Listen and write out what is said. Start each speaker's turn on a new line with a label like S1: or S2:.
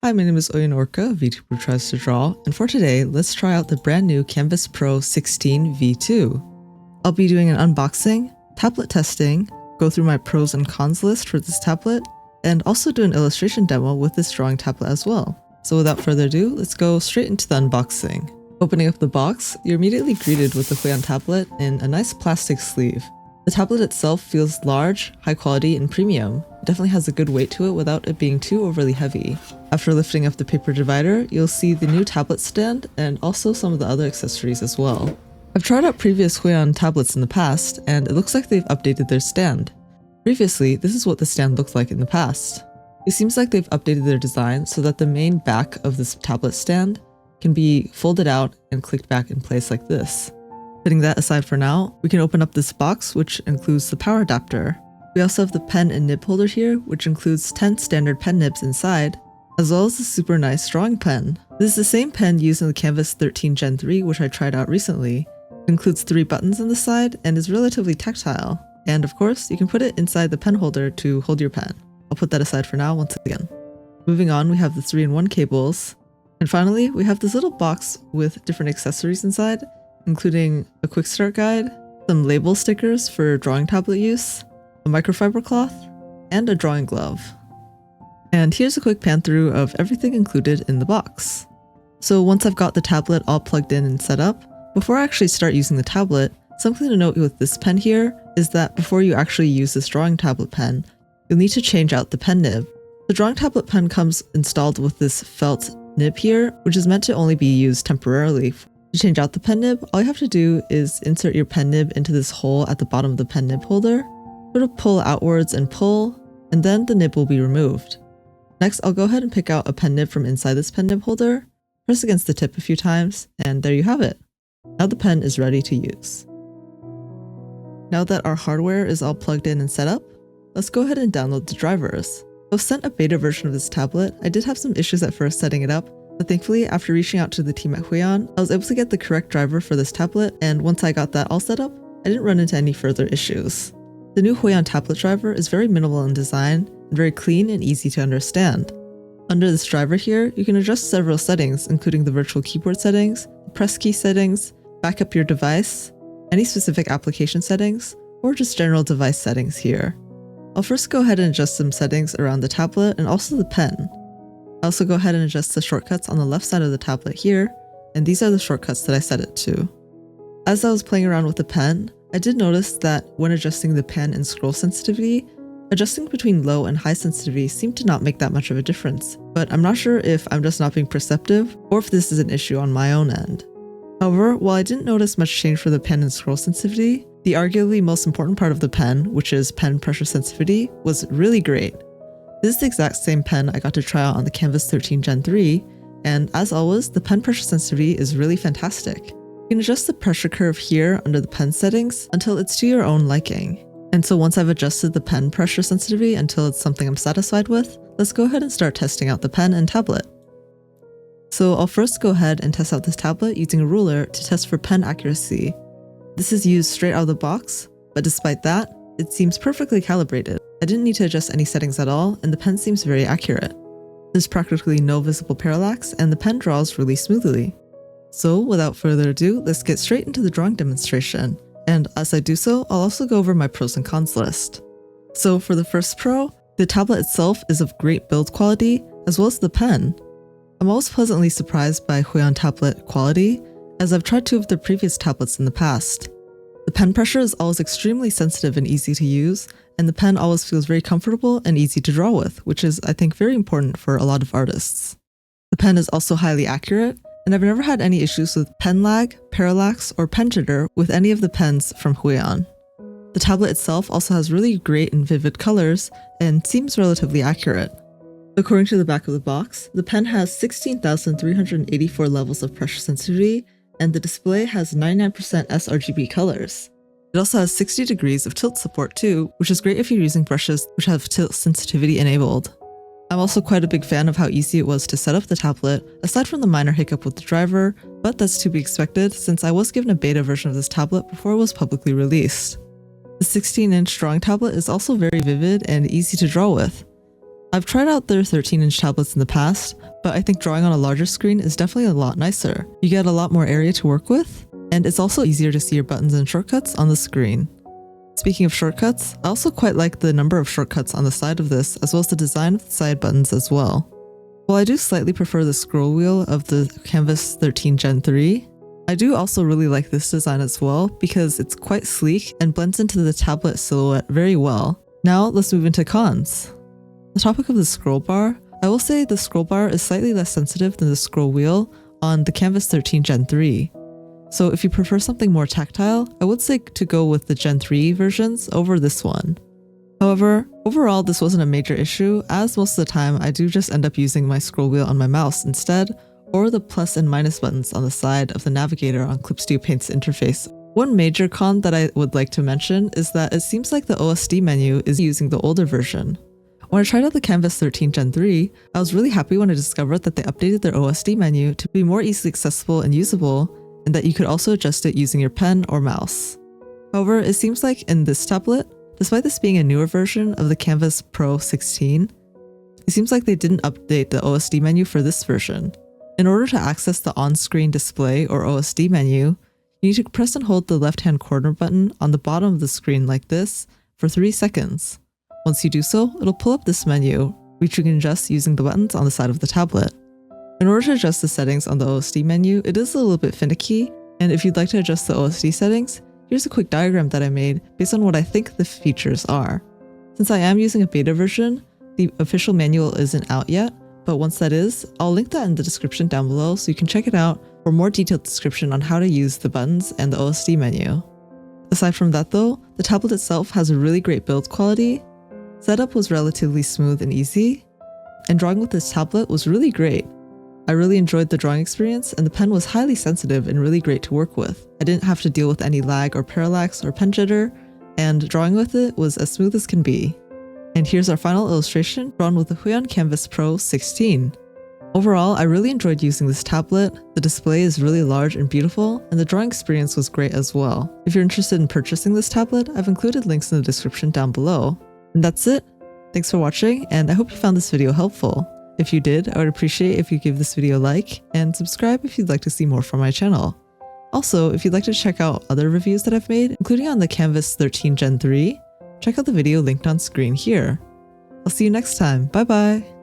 S1: Hi, my name is Oyun Orka, a VTuber who tries to draw, and for today, let's try out the brand new Kamvas Pro 16 V2. I'll be doing an unboxing, tablet testing, go through my pros and cons list for this tablet, and also do an illustration demo with this drawing tablet as well. So without further ado, let's go straight into the unboxing. Opening up the box, you're immediately greeted with the Huion tablet in a nice plastic sleeve. The tablet itself feels large, high quality, and premium. It definitely has a good weight to it without it being too overly heavy. After lifting up the paper divider, you'll see the new tablet stand and also some of the other accessories as well. I've tried out previous Huion tablets in the past, and it looks like they've updated their stand. Previously, this is what the stand looked like in the past. It seems like they've updated their design so that the main back of this tablet stand can be folded out and clicked back in place like this. Putting that aside for now, we can open up this box, which includes the power adapter. We also have the pen and nib holder here, which includes 10 standard pen nibs inside, as well as a super nice drawing pen. This is the same pen used in the Kamvas 13 Gen 3, which I tried out recently. It includes 3 buttons on the side and is relatively tactile. And of course, you can put it inside the pen holder to hold your pen. I'll put that aside for now once again. Moving on, we have the 3-in-1 cables. And finally, we have this little box with different accessories inside, including a quick start guide, some label stickers for drawing tablet use, a microfiber cloth, and a drawing glove. And here's a quick pan through of everything included in the box. So once I've got the tablet all plugged in and set up, before I actually start using the tablet, something to note with this pen here is that before you actually use this drawing tablet pen, you'll need to change out the pen nib. The drawing tablet pen comes installed with this felt nib here, which is meant to only be used temporarily. To change out the pen nib, all you have to do is insert your pen nib into this hole at the bottom of the pen nib holder, sort of pull outwards and pull, and then the nib will be removed. Next, I'll go ahead and pick out a pen nib from inside this pen nib holder, press against the tip a few times, and there you have it. Now the pen is ready to use. Now that our hardware is all plugged in and set up, let's go ahead and download the drivers. I've sent a beta version of this tablet. I did have some issues at first setting it up, but thankfully after reaching out to the team at Huion, I was able to get the correct driver for this tablet, and once I got that all set up, I didn't run into any further issues. The new Huion tablet driver is very minimal in design, and very clean and easy to understand. Under this driver here, you can adjust several settings, including the virtual keyboard settings, the press key settings, back up your device, any specific application settings, or just general device settings here. I'll first go ahead and adjust some settings around the tablet and also the pen. I also go ahead and adjust the shortcuts on the left side of the tablet here, and these are the shortcuts that I set it to. As I was playing around with the pen, I did notice that when adjusting the pen and scroll sensitivity, adjusting between low and high sensitivity seemed to not make that much of a difference, but I'm not sure if I'm just not being perceptive or if this is an issue on my own end. However, while I didn't notice much change for the pen and scroll sensitivity, the arguably most important part of the pen, which is pen pressure sensitivity, was really great. This is the exact same pen I got to try out on the Kamvas 13 Gen 3, and as always, the pen pressure sensitivity is really fantastic. You can adjust the pressure curve here under the pen settings until it's to your own liking. And so once I've adjusted the pen pressure sensitivity until it's something I'm satisfied with, let's go ahead and start testing out the pen and tablet. So I'll first go ahead and test out this tablet using a ruler to test for pen accuracy. This is used straight out of the box, but despite that, it seems perfectly calibrated. I didn't need to adjust any settings at all, and the pen seems very accurate. There's practically no visible parallax, and the pen draws really smoothly. So without further ado, let's get straight into the drawing demonstration. And as I do so, I'll also go over my pros and cons list. So for the first pro, the tablet itself is of great build quality, as well as the pen. I'm always pleasantly surprised by Huion tablet quality, as I've tried 2 of their previous tablets in the past. The pen pressure is always extremely sensitive and easy to use, and the pen always feels very comfortable and easy to draw with, which is, I think, very important for a lot of artists. The pen is also highly accurate, and I've never had any issues with pen lag, parallax, or pen jitter with any of the pens from Huion. The tablet itself also has really great and vivid colors, and seems relatively accurate. According to the back of the box, the pen has 16,384 levels of pressure sensitivity, and the display has 99% sRGB colors. It also has 60 degrees of tilt support too, which is great if you're using brushes which have tilt sensitivity enabled. I'm also quite a big fan of how easy it was to set up the tablet, aside from the minor hiccup with the driver, but that's to be expected since I was given a beta version of this tablet before it was publicly released. The 16-inch drawing tablet is also very vivid and easy to draw with. I've tried out their 13-inch tablets in the past, but I think drawing on a larger screen is definitely a lot nicer. You get a lot more area to work with, and it's also easier to see your buttons and shortcuts on the screen. Speaking of shortcuts, I also quite like the number of shortcuts on the side of this, as well as the design of the side buttons as well. While I do slightly prefer the scroll wheel of the Kamvas 13 Gen 3, I do also really like this design as well because it's quite sleek and blends into the tablet silhouette very well. Now let's move into cons. The topic of the scroll bar, I will say the scroll bar is slightly less sensitive than the scroll wheel on the Kamvas 13 Gen 3. So if you prefer something more tactile, I would say to go with the Gen 3 versions over this one. However, overall this wasn't a major issue, as most of the time I do just end up using my scroll wheel on my mouse instead, or the plus and minus buttons on the side of the navigator on Clip Studio Paint's interface. One major con that I would like to mention is that it seems like the OSD menu is using the older version. When I tried out the Kamvas 13 Gen 3, I was really happy when I discovered that they updated their OSD menu to be more easily accessible and usable, and that you could also adjust it using your pen or mouse. However, it seems like in this tablet, despite this being a newer version of the Kamvas Pro 16, it seems like they didn't update the OSD menu for this version. In order to access the on-screen display or OSD menu, you need to press and hold the left-hand corner button on the bottom of the screen like this for 3 seconds. Once you do so, it'll pull up this menu, which you can adjust using the buttons on the side of the tablet. In order to adjust the settings on the OSD menu, it is a little bit finicky, and if you'd like to adjust the OSD settings, here's a quick diagram that I made based on what I think the features are. Since I am using a beta version, the official manual isn't out yet, but once that is, I'll link that in the description down below so you can check it out for more detailed description on how to use the buttons and the OSD menu. Aside from that though, the tablet itself has a really great build quality, setup was relatively smooth and easy, and drawing with this tablet was really great. I really enjoyed the drawing experience, and the pen was highly sensitive and really great to work with. I didn't have to deal with any lag or parallax or pen jitter, and drawing with it was as smooth as can be. And here's our final illustration drawn with the Huion Kamvas Pro 16. Overall, I really enjoyed using this tablet, the display is really large and beautiful, and the drawing experience was great as well. If you're interested in purchasing this tablet, I've included links in the description down below. And that's it. Thanks for watching, and I hope you found this video helpful. If you did, I would appreciate if you give this video a like, and subscribe if you'd like to see more from my channel. Also, if you'd like to check out other reviews that I've made, including on the Kamvas 13 Gen 3, check out the video linked on screen here. I'll see you next time. Bye bye!